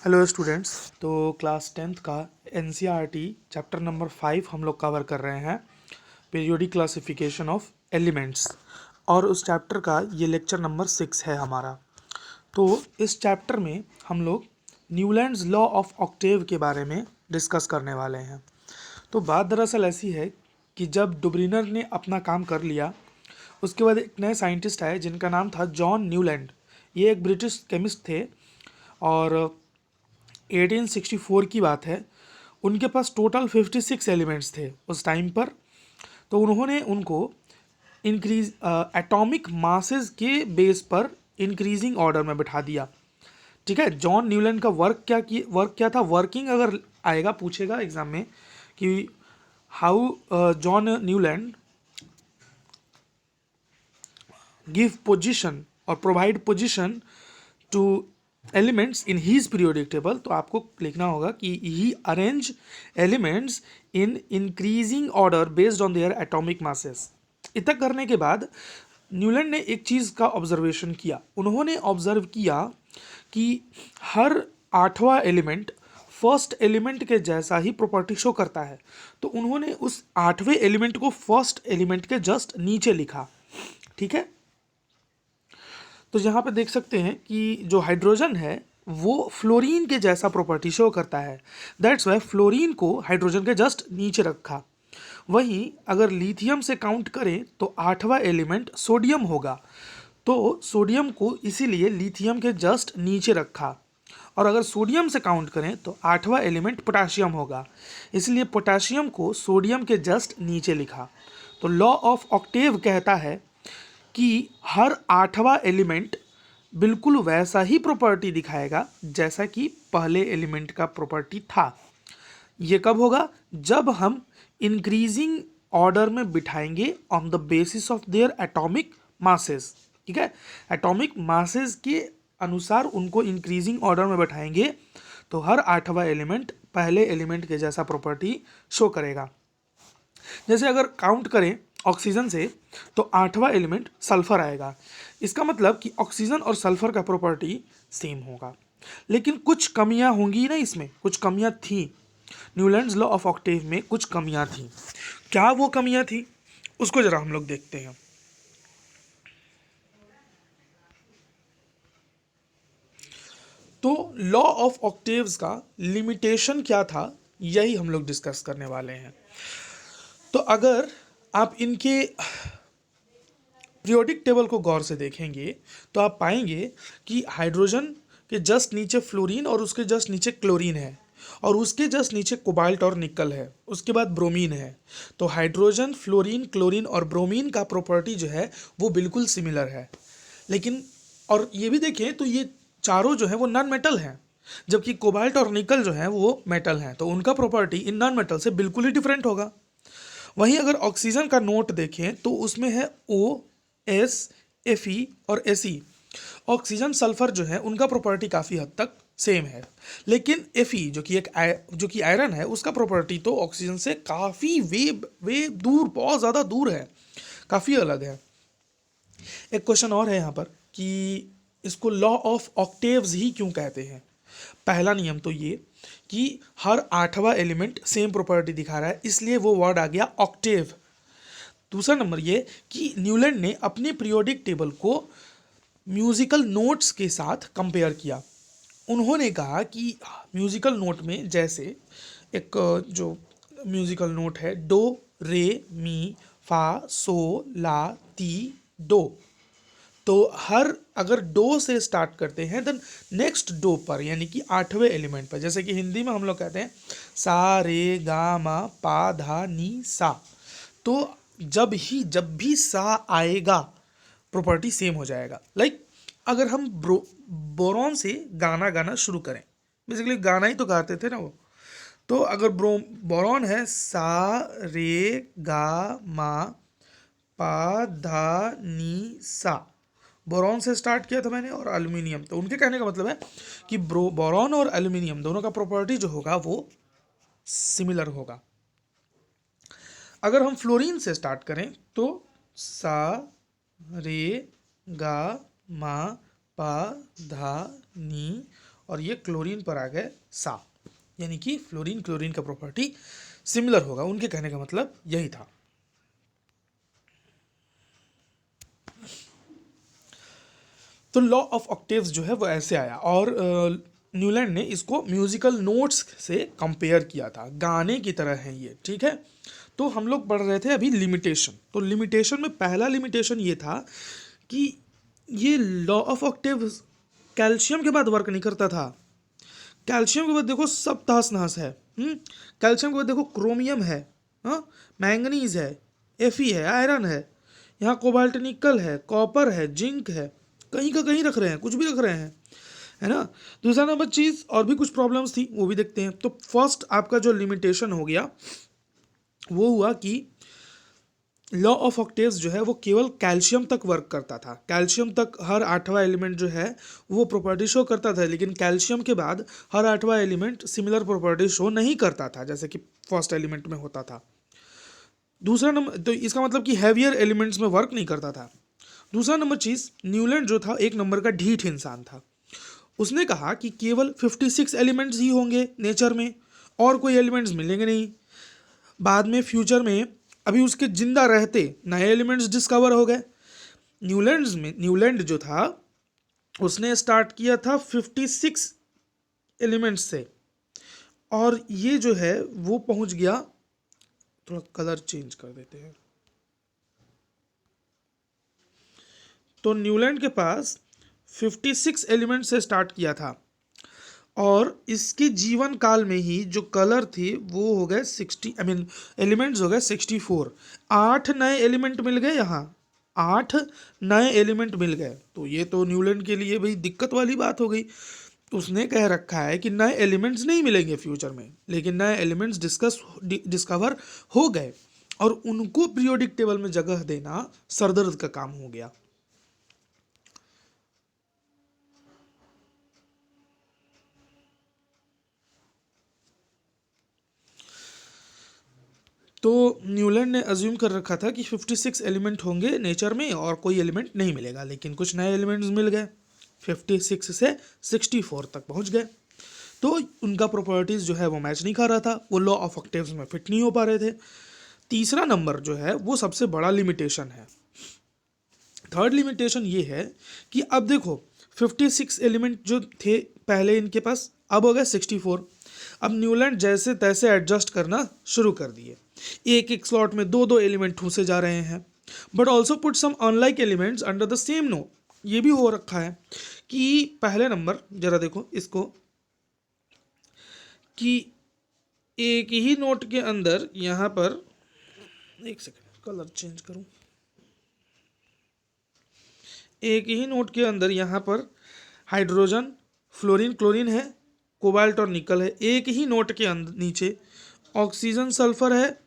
Hello students. तो class 10th का NCERT chapter number 5 हम लोग कवर कर रहे हैं, पीरियोडिक क्लासिफिकेशन ऑफ एलिमेंट्स, और उस चैप्टर का ये लेक्चर नंबर 6 है हमारा। तो इस चैप्टर में हम लोग न्यूलैंड्स लॉ ऑफ ऑक्टेव के बारे में डिस्कस करने वाले हैं। तो बात दरअसल ऐसी है कि जब डुब्रिनर ने अपना काम कर लिया, उसके बाद एक नए साइंटिस्ट आए जिनका नाम था जॉन न्यूलैंड। ये एक ब्रिटिश केमिस्ट थे और 1864 की बात है। उनके पास टोटल 56 एलिमेंट्स थे उस टाइम पर। तो उन्होंने उनको इंक्रीज एटॉमिक मासेस के बेस पर इंक्रीजिंग ऑर्डर में बिठा दिया। ठीक है, जॉन न्यूलैंड का वर्क क्या था। वर्किंग अगर आएगा, पूछेगा एग्जाम में कि how John Newland give position और provide position to elements in his periodic table, तो आपको लिखना होगा कि he arrange elements in increasing order based on their atomic masses. इतना करने के बाद न्यूलैंड ने एक चीज़ का ऑब्जर्वेशन किया। उन्होंने ऑब्जर्व किया कि हर 8वां एलिमेंट फर्स्ट एलिमेंट के जैसा ही प्रॉपर्टी शो करता है। तो उन्होंने उस 8वें एलिमेंट को फर्स्ट एलिमेंट के जस्ट नीचे लिखा। ठीक है, तो यहाँ पे देख सकते हैं कि जो हाइड्रोजन है वो फ्लोरीन के जैसा प्रॉपर्टी शो करता है। दैट्स वाई फ्लोरीन को हाइड्रोजन के जस्ट नीचे रखा। वहीं अगर लिथियम से काउंट करें तो 8वां एलिमेंट सोडियम होगा, तो सोडियम को इसीलिए लिथियम के जस्ट नीचे रखा। और अगर सोडियम से काउंट करें तो 8वां एलिमेंट पोटाशियम होगा, इसलिए पोटाशियम को सोडियम के जस्ट नीचे लिखा। तो लॉ ऑफ ऑक्टेव कहता है कि हर 8वां एलिमेंट बिल्कुल वैसा ही प्रॉपर्टी दिखाएगा जैसा कि पहले एलिमेंट का प्रॉपर्टी था। ये कब होगा? जब हम इंक्रीजिंग ऑर्डर में बिठाएंगे on the basis of their atomic masses. ठीक है, एटॉमिक मासेस के अनुसार उनको इंक्रीजिंग ऑर्डर में बैठाएंगे तो हर 8वां एलिमेंट पहले एलिमेंट के जैसा प्रॉपर्टी शो करेगा। जैसे अगर काउंट करें ऑक्सीजन से तो 8वां एलिमेंट सल्फर आएगा। इसका मतलब कि ऑक्सीजन और सल्फर का प्रॉपर्टी सेम होगा, लेकिन कुछ कमियां होंगी ना, इसमें कुछ कमियां थी। न्यूलैंड्स लॉ ऑफ ऑक्टेव में कुछ कमियां थी। क्या वो कमियां थी उसको जरा हम लोग देखते हैं। तो लॉ ऑफ ऑक्टेव्स का लिमिटेशन क्या था, यही हम लोग डिस्कस करने वाले हैं। तो अगर आप इनके पीरियोडिक टेबल को गौर से देखेंगे तो आप पाएंगे कि हाइड्रोजन के जस्ट नीचे फ्लोरीन और उसके जस्ट नीचे क्लोरीन है, और उसके जस्ट नीचे कोबाल्ट और निकल है, उसके बाद ब्रोमीन है। तो हाइड्रोजन, फ्लोरीन, क्लोरीन और ब्रोमीन का प्रॉपर्टी जो है वो बिल्कुल सिमिलर है। लेकिन और ये भी देखें तो ये चारों जो है वो नॉन मेटल हैं, जबकि कोबाल्ट और निकल जो है वो मेटल हैं। तो उनका प्रॉपर्टी इन नॉन मेटल से बिल्कुल ही डिफरेंट होगा। वहीं अगर ऑक्सीजन का नोट देखें तो उसमें है O, S, Fe और Se। ऑक्सीजन, सल्फर जो है उनका प्रॉपर्टी काफ़ी हद तक सेम है, लेकिन Fe जो कि आयरन है, उसका प्रॉपर्टी तो ऑक्सीजन से काफ़ी वे दूर, बहुत ज़्यादा दूर है, काफ़ी अलग है। एक क्वेश्चन और है यहाँ पर कि इसको लॉ ऑफ ऑक्टेव्स ही क्यों कहते हैं। पहला नियम तो ये कि हर 8वां एलिमेंट सेम प्रॉपर्टी दिखा रहा है, इसलिए वो वर्ड आ गया ऑक्टेव। दूसरा नंबर ये कि न्यूलैंड ने अपने पीरियोडिक टेबल को म्यूजिकल नोट्स के साथ कंपेयर किया। उन्होंने कहा कि म्यूजिकल नोट में जैसे एक जो म्यूजिकल नोट है डो, रे, मी, फा, सो, ला, ती, डो, तो हर अगर डो से स्टार्ट करते हैं देन नेक्स्ट डो पर, यानी कि 8वें एलिमेंट पर, जैसे कि हिंदी में हम लोग कहते हैं सा रे गा मा पा धा नी सा, तो जब भी सा आएगा प्रॉपर्टी सेम हो जाएगा। लाइक अगर हम बोरॉन से गाना गाना शुरू करें, बेसिकली गाना ही तो गाते थे ना वो, तो अगर बोरॉन है सा रे गा मा पा धा नी सा, बोरॉन से स्टार्ट किया था मैंने, और एल्यूमिनियम, तो उनके कहने का मतलब है कि बोरॉन और एल्यूमिनियम दोनों का प्रॉपर्टी जो होगा वो सिमिलर होगा। अगर हम फ्लोरीन से स्टार्ट करें तो सा रे गा मा पा धा नी और ये क्लोरीन पर आ गए सा, यानी कि फ्लोरीन क्लोरीन का प्रॉपर्टी सिमिलर होगा, उनके कहने का मतलब यही था। तो लॉ ऑफ ऑक्टेव्स जो है वो ऐसे आया, और न्यूलैंड ने इसको म्यूजिकल नोट्स से कंपेयर किया था, गाने की तरह है ये, ठीक है। तो हम लोग पढ़ रहे थे अभी लिमिटेशन, तो लिमिटेशन में पहला लिमिटेशन ये था कि ये लॉ ऑफ ऑक्टेव्स कैल्शियम के बाद वर्क नहीं करता था। कैल्शियम के बाद देखो सब तहस नहस है। कैल्शियम के बाद देखो क्रोमियम है, हाँ, मैंगनीज है, एफी है, आयरन है, यहाँ कोबाल्ट निकल है, कॉपर है, जिंक है, कहीं का कहीं रख रहे हैं, कुछ भी रख रहे हैं, है ना। दूसरा नंबर चीज़, और भी कुछ प्रॉब्लम्स थी वो भी देखते हैं। तो फर्स्ट आपका जो लिमिटेशन हो गया वो हुआ कि लॉ ऑफ ऑक्टेव्स जो है वो केवल कैल्शियम तक वर्क करता था। कैल्शियम तक हर आठवां एलिमेंट जो है वो प्रॉपर्टी शो करता था, लेकिन कैल्शियम के बाद हर आठवां एलिमेंट सिमिलर प्रॉपर्टी शो नहीं करता था जैसे कि फर्स्ट एलिमेंट में होता था। दूसरा नंबर, तो इसका मतलब कि हैवियर एलिमेंट्स में वर्क नहीं करता था। दूसरा नंबर चीज़, न्यूलैंड जो था एक नंबर का ढीठ इंसान था। उसने कहा कि केवल 56 एलिमेंट्स ही होंगे नेचर में, और कोई एलिमेंट्स मिलेंगे नहीं। बाद में फ्यूचर में अभी उसके जिंदा रहते नए एलिमेंट्स डिस्कवर हो गए। न्यूलैंड जो था उसने स्टार्ट किया था 56 एलिमेंट्स से, और ये जो है वो पहुंच गया, थोड़ा कलर चेंज कर देते हैं, तो न्यूलैंड के पास 56 एलिमेंट से स्टार्ट किया था, और इसके जीवन काल में ही जो कलर थे वो हो गए 60, एलिमेंट्स हो गए 64। 8 नए एलिमेंट मिल गए यहाँ, 8 नए एलिमेंट मिल गए। तो ये तो न्यूलैंड के लिए भाई दिक्कत वाली बात हो गई। उसने कह रखा है कि नए एलिमेंट्स नहीं मिलेंगे फ्यूचर में, लेकिन नए एलिमेंट्स डिस्कवर हो गए, और उनको पीरियोडिक टेबल में जगह देना सरदर्द का काम हो गया। तो न्यूलैंड ने अज्यूम कर रखा था कि 56 एलिमेंट होंगे नेचर में और कोई एलिमेंट नहीं मिलेगा, लेकिन कुछ नए एलिमेंट्स मिल गए, 56 से 64 तक पहुंच गए। तो उनका प्रॉपर्टीज जो है वो मैच नहीं कर रहा था, वो लॉ ऑफ ऑक्टेव्स में फिट नहीं हो पा रहे थे। तीसरा नंबर जो है वो सबसे बड़ा लिमिटेशन है। थर्ड लिमिटेशन ये है कि अब देखो 56 एलिमेंट जो थे पहले इनके पास, अब हो गए 64। अब न्यूलैंड जैसे तैसे एडजस्ट करना शुरू कर दिए, एक एक स्लॉट में दो दो एलिमेंट ठूसे जा रहे हैं, but also put some unlike elements under the same note. ये भी हो रखा है कि पहले नंबर जरा देखो इसको, कि एक ही नोट के अंदर यहाँ पर, एक सेकंड कलर चेंज करूं, एक ही नोट के अंदर यहाँ पर हाइड्रोजन, फ्लोरीन, क्लोरीन है, कोबाल्ट और निकल है। एक ही नोट के अंदर नीचे ऑक्सीजन, सल्फर है,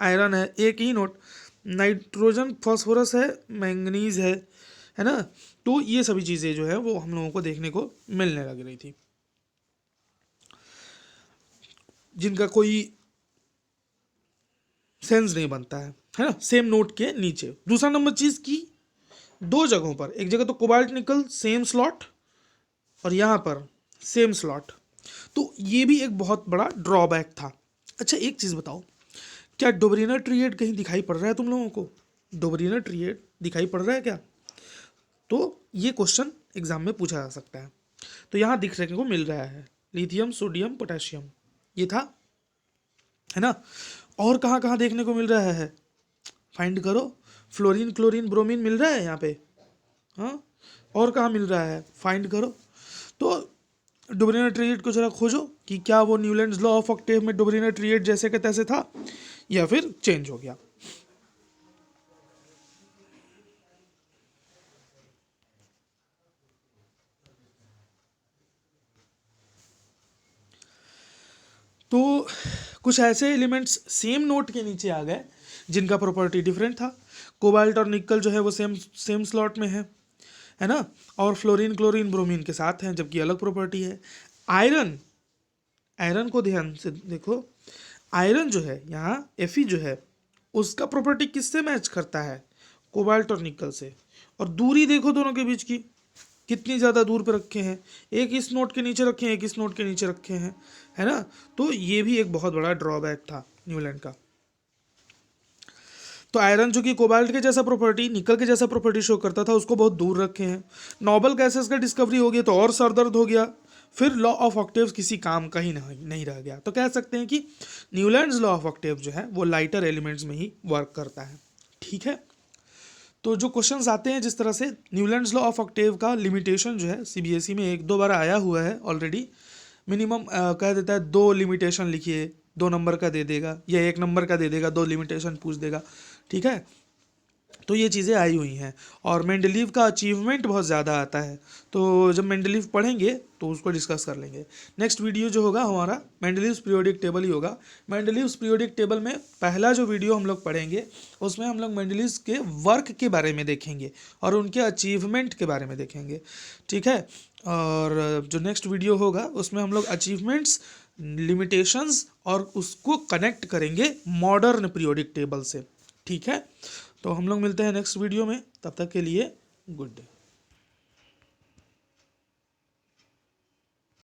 आयरन है, एक ही नोट, नाइट्रोजन, फास्फोरस है, मैंगनीज है ना। तो ये सभी चीज़ें जो है वो हम लोगों को देखने को मिलने लग रही थी, जिनका कोई सेंस नहीं बनता है ना, सेम नोट के नीचे। दूसरा नंबर चीज़ की दो जगहों पर, एक जगह तो कोबाल्ट निकल सेम स्लॉट, और यहाँ पर सेम स्लॉट, तो ये भी एक बहुत बड़ा ड्रॉबैक था। अच्छा एक चीज़ बताओ, क्या डोबरीना ट्रिएड कहीं दिखाई पड़ रहा है तुम लोगों को? डोबरीना ट्रिएड दिखाई पड़ रहा है क्या? तो ये क्वेश्चन एग्जाम में पूछा जा सकता है। तो यहाँ दिखने को मिल रहा है लिथियम, सोडियम, पोटेशियम, ये था, है ना। और कहाँ कहाँ देखने को मिल रहा है, फाइंड करो। फ्लोरीन, क्लोरीन, ब्रोमीन मिल रहा है यहाँ पे, हाँ, और कहाँ मिल रहा है, फाइंड करो। तो डोबरीना ट्रिएड को जरा खोजो कि क्या वो न्यूलैंड्स लॉ ऑफ ऑक्टेव में डोबरीना ट्रिएड जैसे के तैसे था या फिर चेंज हो गया। तो कुछ ऐसे एलिमेंट्स सेम नोट के नीचे आ गए जिनका प्रॉपर्टी डिफरेंट था। कोबाल्ट और निकल जो है वो सेम सेम स्लॉट में है ना, और फ्लोरीन, क्लोरीन, ब्रोमीन के साथ हैं जबकि अलग प्रॉपर्टी है। आयरन, आयरन को ध्यान से देखो, आयरन जो है यहाँ एफी जो है उसका प्रॉपर्टी किससे मैच करता है, कोबाल्ट और निकल से। और दूरी देखो दोनों के बीच की कितनी ज़्यादा दूर पे रखे हैं, एक इस नोट के नीचे रखे हैं, एक इस नोट के नीचे रखे हैं, है ना। तो ये भी एक बहुत बड़ा ड्रॉबैक था न्यूलैंड का। तो आयरन जो कि कोबाल्ट के जैसा प्रॉपर्टी, निकल के जैसा प्रॉपर्टी शो करता था, उसको बहुत दूर रखे हैं। नोबल गैसेस का डिस्कवरी हो गया तो और सरदर्द हो गया। फिर लॉ ऑफ ऑक्टेव्स किसी काम का ही नहीं रह गया। तो कह सकते हैं कि न्यूलैंड्स लॉ ऑफ ऑक्टेव जो है वो लाइटर एलिमेंट्स में ही वर्क करता है। ठीक है, तो जो क्वेश्चंस आते हैं जिस तरह से, न्यूलैंड्स लॉ ऑफ ऑक्टेव का लिमिटेशन जो है सीबीएसई में एक दो बार आया हुआ है ऑलरेडी। मिनिमम कह देता है 2 लिमिटेशन लिखिए, 2 नंबर का दे देगा, या 1 नंबर का दे देगा, 2 लिमिटेशन पूछ देगा। ठीक है, तो ये चीज़ें आई हुई हैं। और मेंडलीव का अचीवमेंट बहुत ज़्यादा आता है, तो जब मेंडलीव पढ़ेंगे तो उसको डिस्कस कर लेंगे। नेक्स्ट वीडियो जो होगा हमारा मेंडलीव्स पीरियोडिक टेबल ही होगा। मेंडलीव्स पीरियोडिक टेबल में पहला जो वीडियो हम लोग पढ़ेंगे उसमें हम लोग मेंडलीव्स के वर्क के बारे में देखेंगे और उनके अचीवमेंट के बारे में देखेंगे। ठीक है, और जो नेक्स्ट वीडियो होगा उसमें हम लोग अचीवमेंट्स, लिमिटेशंस और उसको कनेक्ट करेंगे मॉडर्न पीरियोडिक टेबल से। ठीक है, तो हम लोग मिलते हैं नेक्स्ट वीडियो में, तब तक के लिए गुड डे।